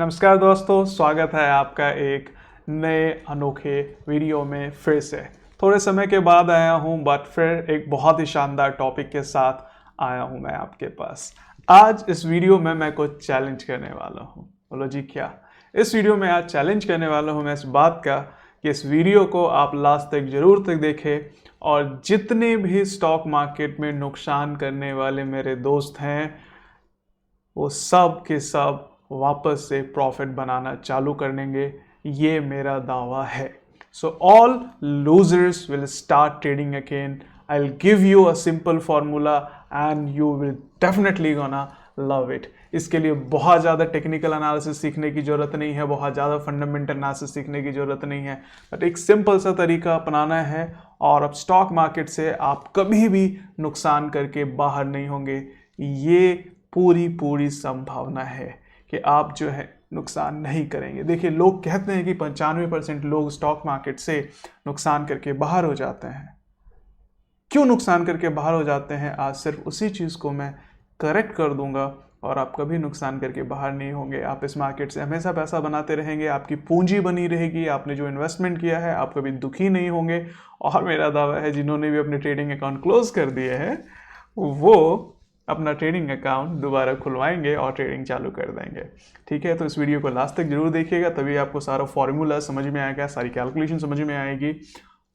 नमस्कार दोस्तों, स्वागत है आपका एक नए अनोखे वीडियो में फिर से। थोड़े समय के बाद आया हूं, बट फिर एक बहुत ही शानदार टॉपिक के साथ आया हूं मैं आपके पास। आज इस वीडियो में मैं कुछ चैलेंज करने वाला हूं। बोलो जी क्या? इस वीडियो में आज चैलेंज करने वाला हूं मैं इस बात का कि इस वीडियो को आप लास्ट तक जरूर तक देखें और जितने भी स्टॉक मार्केट में नुकसान करने वाले मेरे दोस्त हैं वो सब के सब वापस से प्रॉफिट बनाना चालू कर देंगे, ये मेरा दावा है। So all losers will start trading again. I will give you a simple formula and you will definitely gonna love it. इसके लिए बहुत ज़्यादा टेक्निकल एनालिसिस सीखने की ज़रूरत नहीं है, बहुत ज़्यादा फंडामेंटल एनालिसिस सीखने की ज़रूरत नहीं है, बट एक सिंपल सा तरीका अपनाना है और अब स्टॉक मार्केट से आप कभी भी नुकसान करके बाहर नहीं होंगे। ये पूरी संभावना है कि आप जो है नुकसान नहीं करेंगे। देखिए, लोग कहते हैं कि 95% लोग स्टॉक मार्केट से नुकसान करके बाहर हो जाते हैं। क्यों नुकसान करके बाहर हो जाते हैं? आज सिर्फ उसी चीज़ को मैं करेक्ट कर दूंगा और आप कभी नुकसान करके बाहर नहीं होंगे। आप इस मार्केट से हमेशा पैसा बनाते रहेंगे, आपकी पूंजी बनी रहेगी, आपने जो इन्वेस्टमेंट किया है आप कभी दुखी नहीं होंगे। और मेरा दावा है जिन्होंने भी अपने ट्रेडिंग अकाउंट क्लोज कर दिए हैं वो अपना ट्रेडिंग अकाउंट दोबारा खुलवाएंगे और ट्रेडिंग चालू कर देंगे। ठीक है, तो इस वीडियो को लास्ट तक जरूर देखिएगा, तभी आपको सारा फॉर्मूला समझ में आएगा, सारी कैलकुलेशन समझ में आएगी।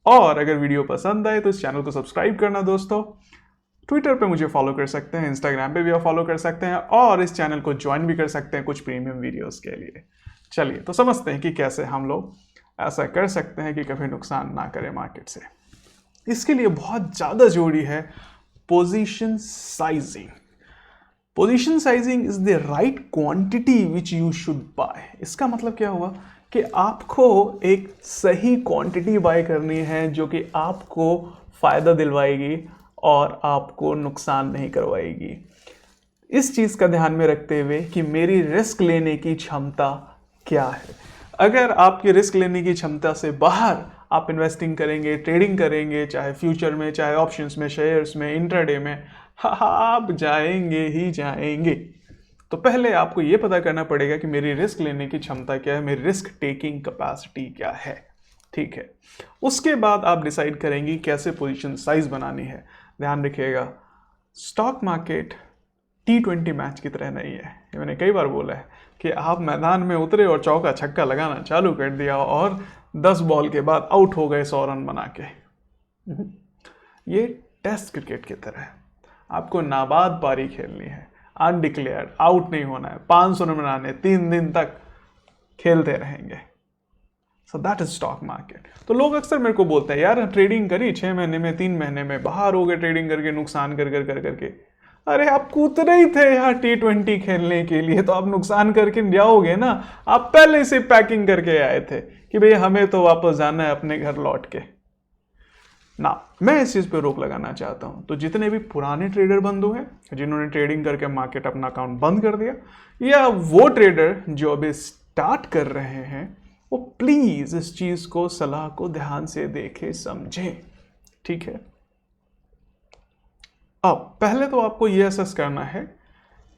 और अगर वीडियो पसंद आए तो इस चैनल को सब्सक्राइब करना दोस्तों। ट्विटर पे मुझे फॉलो कर सकते हैं, इंस्टाग्राम पे भी आप फॉलो कर सकते हैं और इस चैनल को ज्वाइन भी कर सकते हैं कुछ प्रीमियम वीडियोस के लिए। चलिए तो समझते हैं कि कैसे हम लोग ऐसा कर सकते हैं कि कभी नुकसान ना करें मार्केट से। इसके लिए बहुत ज़्यादा जरूरी है position sizing. Position sizing is the right quantity which you should buy. इसका मतलब क्या हुआ कि आपको एक सही क्वांटिटी बाय करनी है जो कि आपको फायदा दिलवाएगी और आपको नुकसान नहीं करवाएगी। इस चीज का ध्यान में रखते हुए कि मेरी रिस्क लेने की क्षमता क्या है। अगर आपकी रिस्क लेने की क्षमता से बाहर आप इन्वेस्टिंग करेंगे, ट्रेडिंग करेंगे, चाहे फ्यूचर में, चाहे ऑप्शंस में, शेयर्स में, इंट्राडे में, आप जाएंगे ही जाएंगे। तो पहले आपको यह पता करना पड़ेगा कि मेरी रिस्क लेने की क्षमता क्या है, मेरी रिस्क टेकिंग कैपेसिटी क्या है। ठीक है, उसके बाद आप डिसाइड करेंगे कैसे पोजीशन साइज बनानी है। ध्यान रखिएगा, स्टॉक मार्केट T20 मैच की तरह नहीं है। ये मैंने कई बार बोला है कि आप मैदान में उतरे और चौका छक्का लगाना चालू कर दिया और 10 बॉल के बाद आउट हो गए 100 रन बना के। ये टेस्ट क्रिकेट की तरह है। आपको नाबाद पारी खेलनी है, अनडिक्लेयर्ड, आउट नहीं होना है, 500 रन बनाने, 3 दिन तक खेलते रहेंगे। So that is stock market. तो लोग अक्सर मेरे को बोलते हैं यार ट्रेडिंग करी 6 महीने में, 3 महीने में बाहर हो गए ट्रेडिंग करके, नुकसान कर करके। अरे आप कूदते ही थे यार T20 खेलने के लिए, तो आप नुकसान करके जाओगे ना। आप पहले से पैकिंग करके आए थे कि भैया हमें तो वापस जाना है अपने घर लौट के ना। मैं इस चीज पे रोक लगाना चाहता हूं। तो जितने भी पुराने ट्रेडर बंधु हैं जिन्होंने ट्रेडिंग करके मार्केट अपना अकाउंट बंद कर दिया, या वो ट्रेडर जो अभी स्टार्ट कर रहे हैं, वो प्लीज इस चीज को, सलाह को ध्यान से देखें, समझें। ठीक है, अब पहले तो आपको यह असेस करना है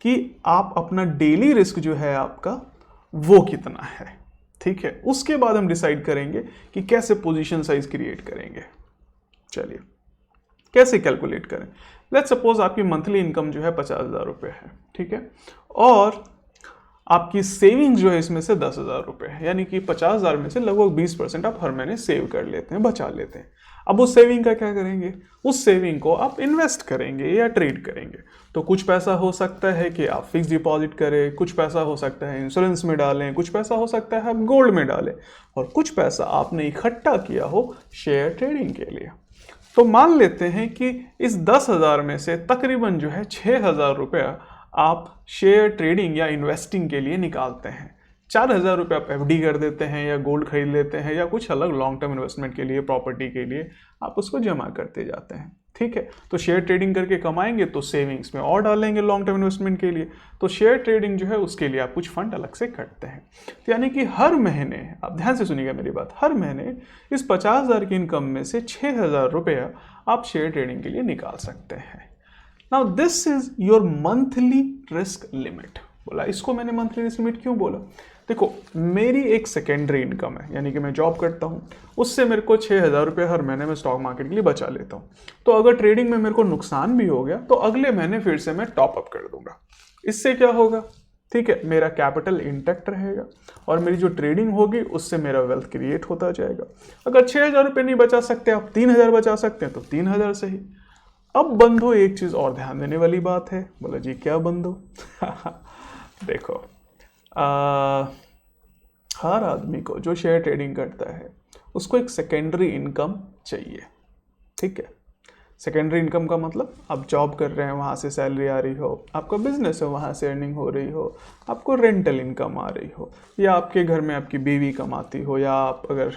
कि आप अपना डेली रिस्क जो है आपका वो कितना है। ठीक है, उसके बाद हम डिसाइड करेंगे कि कैसे पोजीशन साइज क्रिएट करेंगे। चलिए कैसे कैलकुलेट करें। लेट्स सपोज आपकी मंथली इनकम जो है 50,000 रुपये है। ठीक है, और आपकी सेविंग्स जो है इसमें से 10,000 रुपये है, यानी कि 50,000 में से लगभग 20% आप हर महीने सेव कर लेते हैं, बचा लेते हैं। अब उस सेविंग का क्या करेंगे? उस सेविंग को आप इन्वेस्ट करेंगे या ट्रेड करेंगे। तो कुछ पैसा हो सकता है कि आप फिक्स डिपॉजिट करें, कुछ पैसा हो सकता है इंश्योरेंस में डालें, कुछ पैसा हो सकता है आप गोल्ड में डालें, और कुछ पैसा आपने इकट्ठा किया हो शेयर ट्रेडिंग के लिए। तो मान लेते हैं कि इस 10,000 में से तकरीबन जो है 6,000 रुपया आप शेयर ट्रेडिंग या इन्वेस्टिंग के लिए निकालते हैं। 4,000 रुपये आप FD कर देते हैं या गोल्ड खरीद लेते हैं या कुछ अलग लॉन्ग टर्म इन्वेस्टमेंट के लिए, प्रॉपर्टी के लिए आप उसको जमा करते जाते हैं। ठीक है, तो शेयर ट्रेडिंग करके कमाएंगे तो सेविंग्स में और डालेंगे लॉन्ग टर्म इन्वेस्टमेंट के लिए। तो शेयर ट्रेडिंग जो है उसके लिए आप कुछ फंड अलग से करते हैं। तो यानी कि हर महीने, आप ध्यान से सुनिएगा मेरी बात, हर महीने इस 50,000 की इनकम में से 6,000 रुपया आप शेयर ट्रेडिंग के लिए निकाल सकते हैं। Now this is your monthly risk limit. बोला इसको मैंने मंथली रिस्क लिमिट क्यों बोला? देखो, मेरी एक सेकेंडरी इनकम है, यानी कि मैं जॉब करता हूँ, उससे मेरे को 6,000 रुपये हर महीने में स्टॉक मार्केट के लिए बचा लेता हूँ। तो अगर ट्रेडिंग में मेरे को नुकसान भी हो गया तो अगले महीने फिर से मैं टॉप अप कर दूंगा। इससे क्या होगा, ठीक है, मेरा कैपिटल इंटैक्ट रहेगा और मेरी जो ट्रेडिंग होगी उससे मेरा वेल्थ क्रिएट होता जाएगा। अगर 6,000 रुपये नहीं बचा सकते, आप 3,000 बचा सकते हैं तो 3,000 से ही। अब बंधु, एक चीज़ और ध्यान देने वाली बात है। बोला जी क्या बंधु? देखो, हर आदमी को जो शेयर ट्रेडिंग करता है उसको एक सेकेंडरी इनकम चाहिए, ठीक है। सेकेंडरी इनकम का मतलब, आप जॉब कर रहे हैं, वहाँ से सैलरी आ रही हो, आपका बिजनेस है, वहाँ से अर्निंग हो रही हो, आपको रेंटल इनकम आ रही हो, या आपके घर में आपकी बीवी कमाती हो, या आप अगर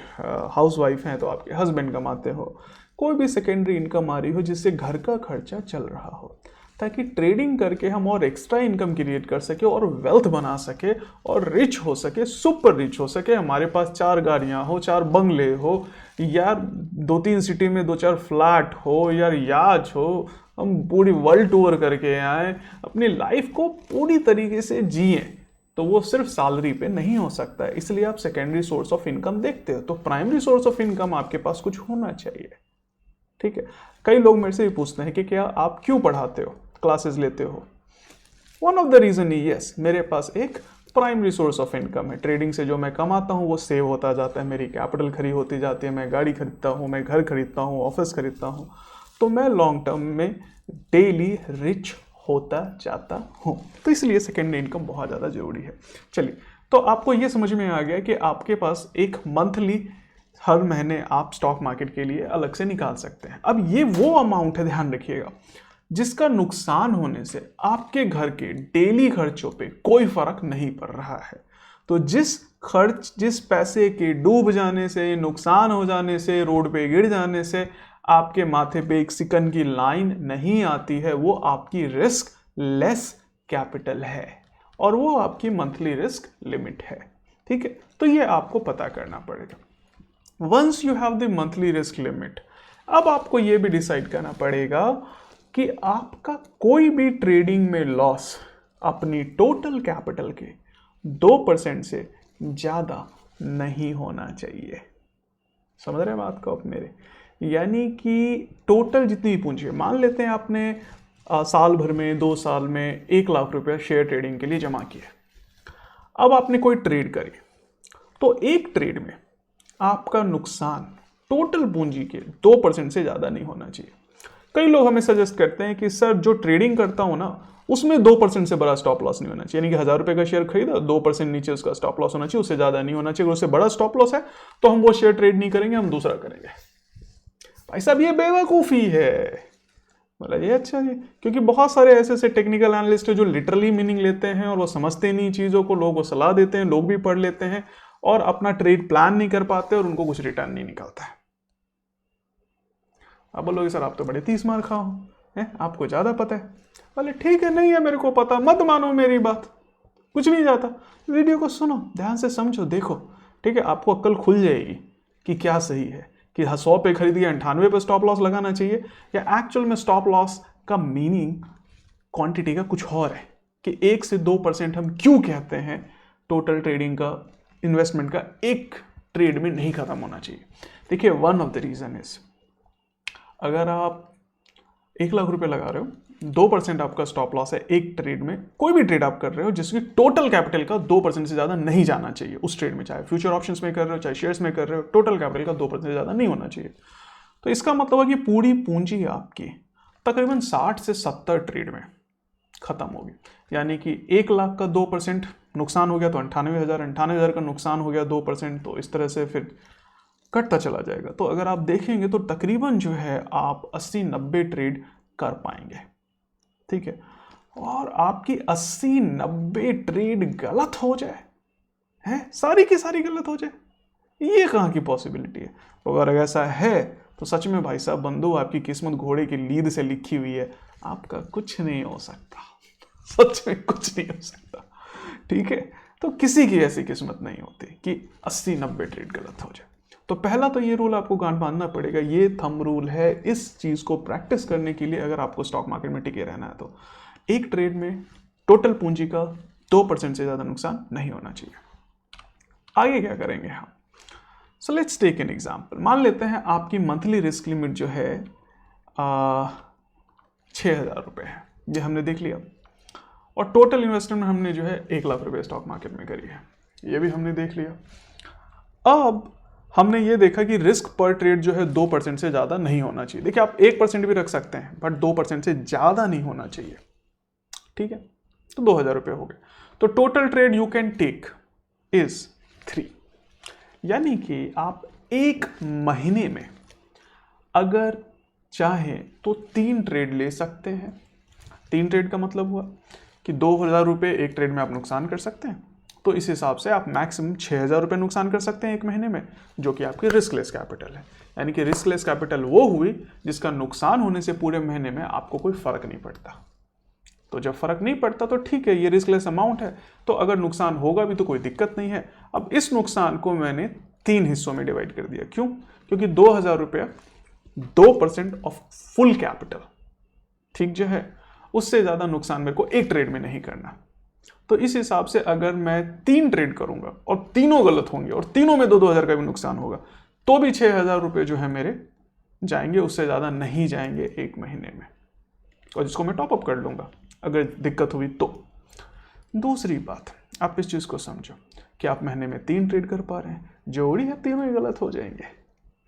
हाउस वाइफ हैं तो आपके हस्बैंड कमाते हो, कोई भी सेकेंडरी इनकम आ रही हो जिससे घर का खर्चा चल रहा हो, ताकि ट्रेडिंग करके हम और एक्स्ट्रा इनकम क्रिएट कर सके और वेल्थ बना सके और रिच हो सके, सुपर रिच हो सके। हमारे पास 4 गाड़ियाँ हो, 4 बंगले हो, यार 2-3 सिटी में 2-4 फ्लैट हो, यार याच हो, हम पूरी वर्ल्ड टूर करके आए, अपनी लाइफ को पूरी तरीके से जिए, तो वो सिर्फ सैलरी पे नहीं हो सकता है। इसलिए आप सेकेंडरी सोर्स ऑफ इनकम देखते हो, तो प्राइमरी सोर्स ऑफ इनकम आपके पास कुछ होना चाहिए, ठीक है। कई लोग मेरे से भी पूछते हैं कि क्या आप क्यों पढ़ाते हो, क्लासेस लेते हो? One of the reason is yes, मेरे पास एक प्राइमरी सोर्स ऑफ इनकम है। ट्रेडिंग से जो मैं कमाता हूँ वो सेव होता जाता है, मेरी कैपिटल खड़ी होती जाती है, मैं गाड़ी खरीदता हूँ, मैं घर खरीदता हूँ, ऑफिस खरीदता हूँ, तो मैं लॉन्ग टर्म में डेली रिच होता जाता हूँ। तो इसलिए सेकेंडरी इनकम बहुत ज़्यादा जरूरी है। चलिए, तो आपको ये समझ में आ गया कि आपके पास एक मंथली, हर महीने आप स्टॉक मार्केट के लिए अलग से निकाल सकते हैं। अब ये वो अमाउंट है, ध्यान रखिएगा, जिसका नुकसान होने से आपके घर के डेली खर्चों पे कोई फर्क नहीं पड़ रहा है। तो जिस पैसे के डूब जाने से, नुकसान हो जाने से, रोड पे गिर जाने से आपके माथे पे एक सिकन की लाइन नहीं आती है, वो आपकी रिस्क लेस कैपिटल है और वो आपकी मंथली रिस्क लिमिट है, ठीक है। तो ये आपको पता करना पड़ेगा। Once you have the monthly risk limit, अब आपको ये भी डिसाइड करना पड़ेगा कि आपका कोई भी ट्रेडिंग में लॉस अपनी टोटल कैपिटल के 2% से ज़्यादा नहीं होना चाहिए। समझ रहे हैं बात को आप मेरे? यानी कि टोटल जितनी पूंजी है, मान लेते हैं आपने साल भर में, 2 साल में 1 लाख रुपया शेयर ट्रेडिंग के लिए जमा किया। अब आपने कोई ट्रेड करी, तो एक ट्रेड में आपका नुकसान टोटल पूंजी के 2% से ज़्यादा नहीं होना चाहिए। कई लोग हमें सजेस्ट करते हैं कि सर जो ट्रेडिंग करता हूं ना, उसमें 2% से बड़ा स्टॉप लॉस नहीं होना चाहिए, यानी कि 1,000 रुपये का शेयर खरीदा, 2% नीचे उसका स्टॉप लॉस होना चाहिए, उससे ज़्यादा नहीं होना चाहिए। अगर उससे बड़ा स्टॉप लॉस है तो हम वो शेयर ट्रेड नहीं करेंगे, हम दूसरा करेंगे। भाई साहब, ये बेवकूफ़ी है। मतलब ये अच्छा जी, क्योंकि बहुत सारे ऐसे टेक्निकल एनालिस्ट है जो लिटरली मीनिंग लेते हैं और वो समझते नहीं चीज़ों को, लोगों को सलाह देते हैं, लोग भी पढ़ लेते हैं और अपना ट्रेड प्लान नहीं कर पाते और उनको कुछ रिटर्न नहीं निकलता है। अब बोलोगे सर आप तो बड़े 30 मार खा हो, हैं, आपको ज़्यादा पता है। बोले ठीक है, नहीं है मेरे को पता, मत मानो मेरी बात, कुछ नहीं जाता। वीडियो को सुनो, ध्यान से समझो, देखो, ठीक है, आपको अक्ल खुल जाएगी कि क्या सही है, कि 100 पे खरीदी या 98 पे स्टॉप लॉस लगाना चाहिए, या एक्चुअल में स्टॉप लॉस का मीनिंग क्वांटिटी का कुछ और है, कि 1 से 2% हम क्यों कहते हैं टोटल ट्रेडिंग का, इन्वेस्टमेंट का एक ट्रेड में नहीं खत्म होना चाहिए। देखिए, one of the reason is, अगर आप 1 लाख रुपए लगा रहे हो, 2% आपका स्टॉप लॉस है एक ट्रेड में, कोई भी ट्रेड आप कर रहे हो जिसकी टोटल कैपिटल का 2% से ज़्यादा नहीं जाना चाहिए उस ट्रेड में, चाहे फ्यूचर ऑप्शंस में कर रहे हो, चाहे शेयर्स में कर रहे हो, टोटल कैपिटल का 2% से ज़्यादा नहीं होना चाहिए। तो इसका मतलब है कि पूरी पूंजी आपकी तकरीबन 60 से 70 ट्रेड में खत्म होगी। यानी कि 1 लाख का 2% नुकसान हो गया तो 98,000, 98,000 का नुकसान हो गया 2%, तो इस तरह से फिर कटता चला जाएगा। तो अगर आप देखेंगे तो तकरीबन जो है आप 80-90 ट्रेड कर पाएंगे, ठीक है। और आपकी 80-90 ट्रेड गलत हो जाए, है, सारी की सारी गलत हो जाए, ये कहाँ की पॉसिबिलिटी है? अगर ऐसा है तो सच में भाई साहब बंधु, आपकी किस्मत घोड़े की लीद से लिखी हुई है, आपका कुछ नहीं हो सकता, सच में कुछ नहीं हो सकता, ठीक है। तो किसी की ऐसी किस्मत नहीं होती कि 80-90 ट्रेड गलत हो जाए। तो पहला तो ये रूल आपको गांठ बांधना पड़ेगा, ये थंब रूल है इस चीज़ को प्रैक्टिस करने के लिए, अगर आपको स्टॉक मार्केट में टिके रहना है तो एक ट्रेड में टोटल पूंजी का 2% से ज़्यादा नुकसान नहीं होना चाहिए। आगे क्या करेंगे हम? So let's take an example. मान लेते हैं आपकी मंथली रिस्क लिमिट जो है 6,000 रुपये है, ये हमने देख लिया। और टोटल इन्वेस्टमेंट हमने जो है 1 लाख रुपये स्टॉक मार्केट में करी है, ये भी हमने देख लिया। अब हमने ये देखा कि रिस्क पर ट्रेड जो है 2% से ज़्यादा नहीं होना चाहिए। देखिए आप 1% भी रख सकते हैं, बट 2% से ज़्यादा नहीं होना चाहिए, ठीक है। तो 2,000 रुपये हो गए। तो total trade you can take is 3, यानी कि आप एक महीने में अगर चाहें तो 3 ट्रेड ले सकते हैं। 3 ट्रेड का मतलब हुआ कि 2,000 रुपये एक ट्रेड में आप नुकसान कर सकते हैं, तो इस हिसाब से आप मैक्सिमम 6,000 रुपये नुकसान कर सकते हैं एक महीने में, जो कि आपकी रिस्कलेस कैपिटल है। यानी कि रिस्कलेस कैपिटल वो हुई जिसका नुकसान होने से पूरे महीने में आपको कोई फर्क नहीं पड़ता। तो जब फर्क नहीं पड़ता तो ठीक है, ये रिस्कलेस अमाउंट है, तो अगर नुकसान होगा भी तो कोई दिक्कत नहीं है। अब इस नुकसान को मैंने 3 हिस्सों में डिवाइड कर दिया। क्यों? क्योंकि 2,000 रुपया 2% ऑफ फुल कैपिटल, ठीक जो है, उससे ज़्यादा नुकसान मेरे को एक ट्रेड में नहीं करना। तो इस हिसाब से अगर मैं 3 ट्रेड करूंगा और तीनों गलत होंगे और तीनों में 2,000 का भी नुकसान होगा, तो भी 6,000 रुपये जो है मेरे जाएंगे, उससे ज़्यादा नहीं जाएंगे एक महीने में, और जिसको मैं टॉपअप कर लूँगा अगर दिक्कत हुई तो। दूसरी बात, आप इस चीज़ को समझो कि आप महीने में 3 ट्रेड कर पा रहे हैं, जरूरी है तीनों ही गलत हो जाएंगे?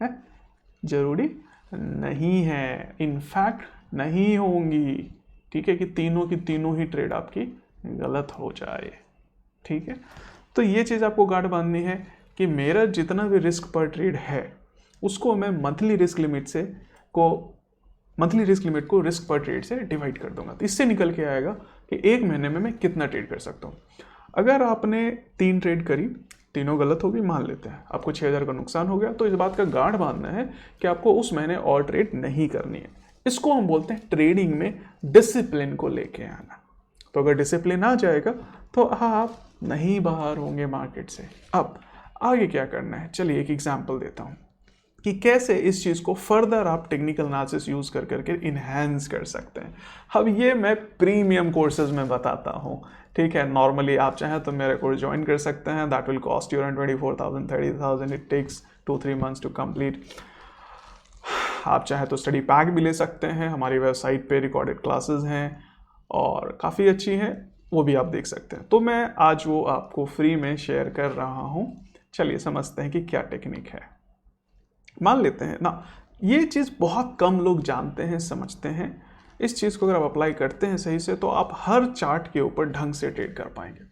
है जरूरी नहीं है, इनफैक्ट नहीं होंगी, ठीक है, कि तीनों की तीनों ही ट्रेड आपकी गलत हो जाए, ठीक है। तो ये चीज़ आपको गांठ बांधनी है कि मेरा जितना भी रिस्क पर ट्रेड है उसको मैं मंथली रिस्क लिमिट को रिस्क पर ट्रेड से डिवाइड कर दूंगा। तो इससे निकल के आएगा कि एक महीने में मैं कितना ट्रेड कर सकता हूँ। अगर आपने 3 ट्रेड करी, तीनों गलत होगी, मान लेते हैं आपको 6,000 का नुकसान हो गया, तो इस बात का गांठ बांधना है कि आपको उस महीने और ट्रेड नहीं करनी है। इसको हम बोलते हैं ट्रेडिंग में डिसिप्लिन को लेके आना। तो अगर डिसिप्लिन आ जाएगा तो आप नहीं बाहर होंगे मार्केट से। अब आगे क्या करना है, चलिए एक एग्जांपल देता हूँ कि कैसे इस चीज़ को फर्दर आप टेक्निकल एनालिसिस यूज़ कर करके इन्हेंस कर सकते हैं। अब ये मैं प्रीमियम कोर्सेज में बताता हूँ, ठीक है। नॉर्मली आप चाहें तो मेरे कोर्स ज्वाइन कर सकते हैं, that will cost you around 24,000 30,000, it takes 2-3 months to complete. आप चाहें तो स्टडी पैक भी ले सकते हैं, हमारी वेबसाइट पे रिकॉर्डेड क्लासेस हैं और काफ़ी अच्छी हैं, वो भी आप देख सकते हैं। तो मैं आज वो आपको फ्री में शेयर कर रहा हूँ। चलिए समझते हैं कि क्या टेक्निक है। मान लेते हैं ना, ये चीज़ बहुत कम लोग जानते हैं, समझते हैं। इस चीज़ को अगर आप अप्लाई करते हैं सही से तो आप हर चार्ट के ऊपर ढंग से ट्रेड कर पाएंगे।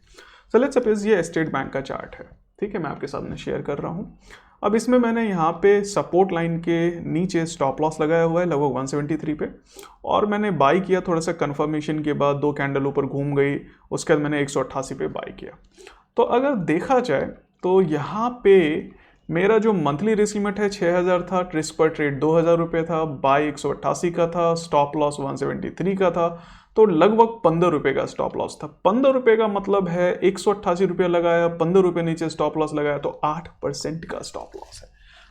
सो लेट्स सपोज ये स्टेट बैंक का चार्ट है, ठीक है, मैं आपके सामने शेयर कर रहा हूँ। अब इसमें मैंने यहाँ पे सपोर्ट लाइन के नीचे स्टॉप लॉस लगाया हुआ है लगभग 173 पे, और मैंने बाई किया थोड़ा सा कंफर्मेशन के बाद, 2 कैंडल ऊपर घूम गई, उसके बाद मैंने 188 पे बाई किया। तो अगर देखा जाए तो यहाँ पे मेरा जो मंथली रिस्क लिमिट है 6,000 था, रिस्क पर ट्रेड 2,000 रुपये था, बाई 188 का था, स्टॉप लॉस 173 का था, तो लगभग 15 रुपये का स्टॉप लॉस था। 15 रुपये का मतलब है 188 रुपये लगाया, 15 रुपये नीचे स्टॉप लॉस लगाया, तो 8% का स्टॉप लॉस है।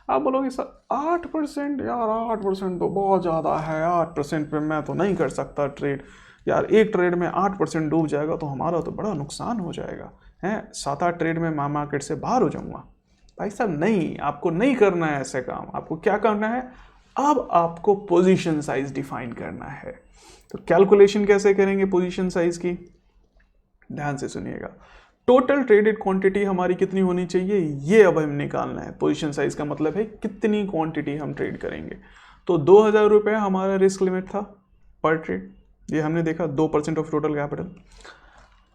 आप बोलोगे सर 8%, यार 8% तो बहुत ज़्यादा है, 8% पे मैं तो नहीं कर सकता ट्रेड, यार एक ट्रेड में 8% डूब जाएगा तो हमारा तो बड़ा नुकसान हो जाएगा, हैं 7-8 ट्रेड में मैं मार्केट से बाहर हो जाऊँगा। भाई साहब नहीं, आपको नहीं करना है ऐसे काम। आपको क्या करना है, अब आपको पोजीशन साइज डिफाइन करना है। तो कैलकुलेशन कैसे करेंगे पोजीशन साइज की, ध्यान से सुनिएगा। टोटल ट्रेडेड क्वांटिटी हमारी कितनी होनी चाहिए, ये अब हम निकालना है। पोजीशन साइज का मतलब है कितनी क्वांटिटी हम ट्रेड करेंगे। तो 2,000 रुपये हमारा रिस्क लिमिट था पर ट्रेड, ये हमने देखा 2% ऑफ टोटल कैपिटल।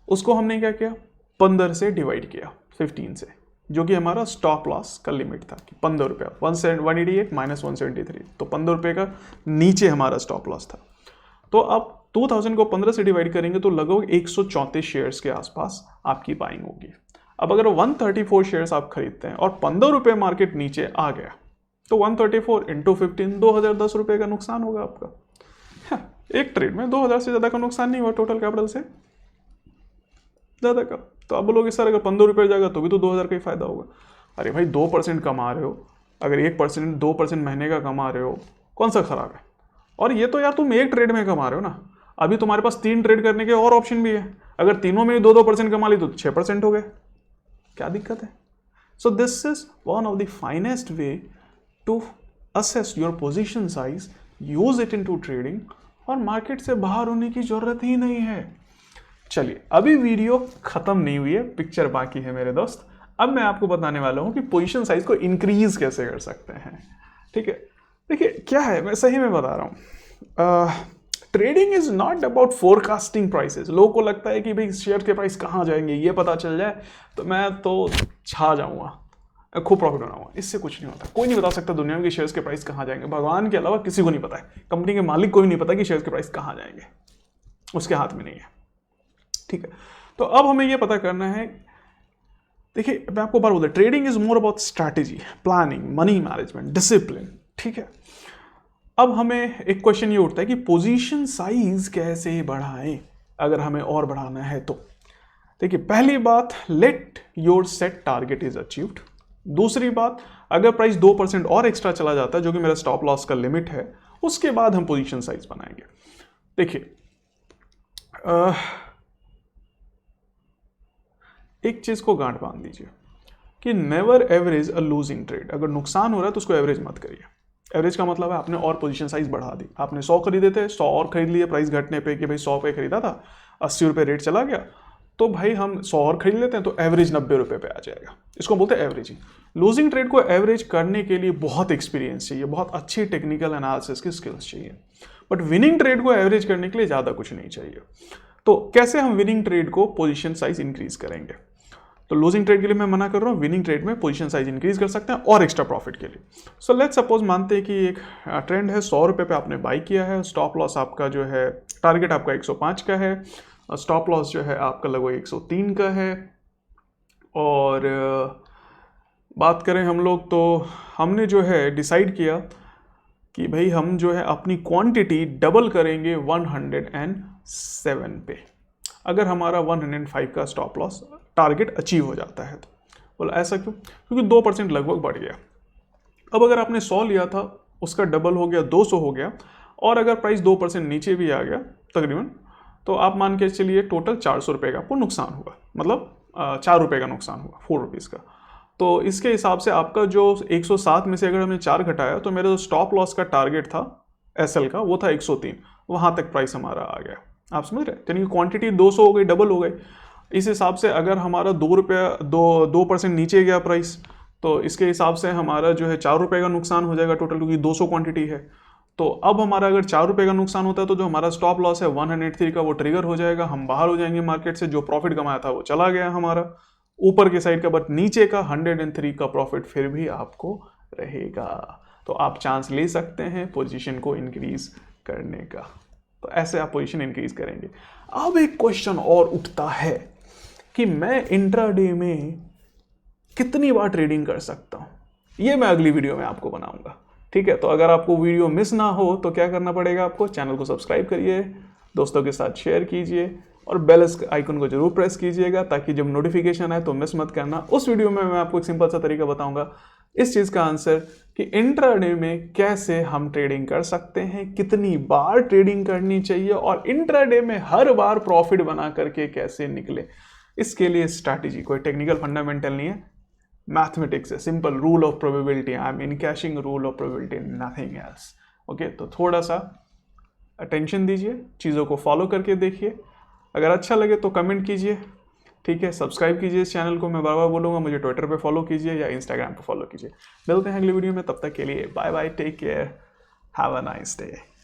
उसको हमने क्या किया, 15 से डिवाइड किया 15 से, जो कि हमारा स्टॉप लॉस का लिमिट था कि 15 रुपया, 188 माइनस 173, तो 15 रुपये का नीचे हमारा स्टॉप लॉस था। तो अब 2000 को 15 से डिवाइड करेंगे तो लगभग 134 शेयर्स के आसपास आपकी बाइंग होगी। अब अगर 134 शेयर्स आप खरीदते हैं और 15 रुपये मार्केट नीचे आ गया तो 134 इंटू 15, 2010 रुपये का नुकसान होगा आपका। एक ट्रेड में 2000 से ज़्यादा का नुकसान नहीं हुआ टोटल कैपिटल से ज़्यादा का। तो आप बोलोगे सर अगर 15 रुपये जाएगा तो भी तो 2000 का ही फायदा होगा। अरे भाई 2% कमा रहे हो, अगर 1% 2% महीने का कमा रहे हो, कौन सा खराब है। और ये तो यार तुम एक ट्रेड में कमा रहे हो ना, अभी तुम्हारे पास 3 ट्रेड करने के और ऑप्शन भी है। अगर तीनों में 2-2% कमा ली तो 6% हो गए, क्या दिक्कत है। So this is one of the finest way to assess your position size, use it into trading, और मार्केट से बाहर होने की जरूरत ही नहीं है। चलिए, अभी वीडियो खत्म नहीं हुई है, पिक्चर बाकी है मेरे दोस्त। अब मैं आपको बताने वाला हूं कि पोजीशन साइज को इंक्रीज कैसे कर सकते हैं। ठीक है, देखिए क्या है, मैं सही में बता रहा हूं, trading is not about forecasting prices. लोगों को लगता है कि भाई शेयर के प्राइस कहाँ जाएंगे ये पता चल जाए तो मैं तो छा जाऊंगा, खूब प्रॉफिट बनाऊंगा। इससे कुछ नहीं होता। कोई नहीं बता सकता दुनिया में कि शेयर्स के प्राइस कहाँ जाएंगे, भगवान के अलावा किसी को नहीं पता है। कंपनी के मालिक को भी नहीं पता कि शेयर्स के प्राइस कहाँ जाएंगे, उसके हाथ में नहीं है। ठीक है, तो अब हमें यह पता करना है। देखिए, मैं आपको बार बोलता, trading is more about strategy, planning, money management, discipline. ठीक है, अब हमें एक क्वेश्चन ये उठता है कि पोजीशन साइज कैसे बढ़ाएं अगर हमें और बढ़ाना है तो। देखिए, पहली बात, let your set target is achieved. दूसरी बात, अगर प्राइस 2% और एक्स्ट्रा चला जाता है, जो कि मेरा स्टॉप लॉस का लिमिट है, उसके बाद हम पोजीशन साइज बनाएंगे। देखिए, एक चीज को गांठ बांध दीजिए कि never average a losing trade. अगर नुकसान हो रहा है तो उसको एवरेज मत करिए। एवरेज का मतलब है आपने और पोजीशन साइज बढ़ा दी। आपने 100 खरीदे थे, 100 और खरीद लिए प्राइस घटने पे कि भाई 100 पे खरीदा था, 80 रुपये रेट चला गया, तो भाई हम 100 और खरीद लेते हैं, तो एवरेज 90 रुपये पे आ जाएगा। इसको बोलते हैं एवरेजिंग। लूजिंग ट्रेड को एवरेज करने के लिए बहुत एक्सपीरियंस चाहिए, बहुत अच्छी टेक्निकल एनालिसिस की स्किल्स चाहिए। बट विनिंग ट्रेड को एवरेज करने के लिए ज़्यादा कुछ नहीं चाहिए। तो कैसे हम विनिंग ट्रेड को पोजीशन साइज इंक्रीज करेंगे? तो लूजिंग ट्रेड के लिए मैं मना कर रहा हूँ, विनिंग ट्रेड में पोजीशन साइज इंक्रीज कर सकते हैं और एक्स्ट्रा प्रॉफिट के लिए। सो लेट्स सपोज मानते हैं कि एक ट्रेंड है, 100 रुपये पे आपने बाई किया है, स्टॉप लॉस आपका जो है, टारगेट आपका 105 का है, स्टॉप लॉस जो है आपका लगभग 103 का है। और बात करें हम लोग, तो हमने जो है डिसाइड किया कि भाई हम जो है अपनी क्वांटिटी डबल करेंगे 107 पे, अगर हमारा 105 का स्टॉप लॉस टारगेट अचीव हो जाता है तो। बोला ऐसा क्यों? क्योंकि 2% लगभग बढ़ गया। अब अगर आपने 100 लिया था, उसका डबल हो गया, 200 हो गया, और अगर प्राइस 2% नीचे भी आ गया तकरीबन, तो आप मान के चलिए टोटल 400 रुपये का आपको नुकसान हुआ, मतलब 4 रुपये का नुकसान हुआ, 4 रुपीज़ का। तो इसके हिसाब से आपका जो 107 में से अगर हमने 4 घटाया, तो मेरा जो स्टॉप लॉस का टारगेट था एसएल का, वो था 103, वहाँ तक प्राइस हमारा आ गया। आप समझ रहे हैं? यानी कि क्वांटिटी 200 हो गई, डबल हो गई। इस हिसाब से अगर हमारा 2% नीचे गया प्राइस, तो इसके हिसाब से हमारा जो है 4 रुपये का नुकसान हो जाएगा टोटल, क्योंकि 200 क्वांटिटी है। तो अब हमारा अगर 4 रुपये का नुकसान होता है, तो जो हमारा स्टॉप लॉस है 103 का, वो ट्रिगर हो जाएगा, हम बाहर हो जाएंगे मार्केट से। जो प्रॉफिट कमाया था वो चला गया हमारा ऊपर के साइड का, बट नीचे का 103 का प्रॉफिट फिर भी आपको रहेगा। तो आप चांस ले सकते हैं पोजीशन को इंक्रीज करने का। तो ऐसे आप पोजीशन इंक्रीज करेंगे। अब एक क्वेश्चन और उठता है कि मैं इंट्राडे में कितनी बार ट्रेडिंग कर सकता हूं। ये मैं अगली वीडियो में आपको बनाऊंगा। ठीक है, तो अगर आपको वीडियो मिस ना हो तो क्या करना पड़ेगा आपको? चैनल को सब्सक्राइब करिए, दोस्तों के साथ शेयर कीजिए, और बेल आइकन को जरूर प्रेस कीजिएगा, ताकि जब नोटिफिकेशन आए तो मिस मत करना। उस वीडियो में मैं आपको एक सिंपल सा तरीका बताऊंगा इस चीज़ का आंसर, कि इंट्राडे में कैसे हम ट्रेडिंग कर सकते हैं, कितनी बार ट्रेडिंग करनी चाहिए, और इंट्राडे में हर बार प्रॉफिट बना करके कैसे निकले। इसके लिए स्ट्रैटेजी, कोई टेक्निकल फंडामेंटल नहीं है, मैथमेटिक्स है, simple rule of probability. I am encashing rule of probability, nothing else. Okay, तो थोड़ा सा अटेंशन दीजिए, चीज़ों को फॉलो करके देखिए। अगर अच्छा लगे तो कमेंट कीजिए, ठीक है, सब्सक्राइब कीजिए इस चैनल को। मैं बार बार बोलूँगा, मुझे ट्विटर पे फॉलो कीजिए या इंस्टाग्राम पे फॉलो कीजिए। मिलते हैं अगली वीडियो में, तब तक के लिए bye bye, take care, have a nice day.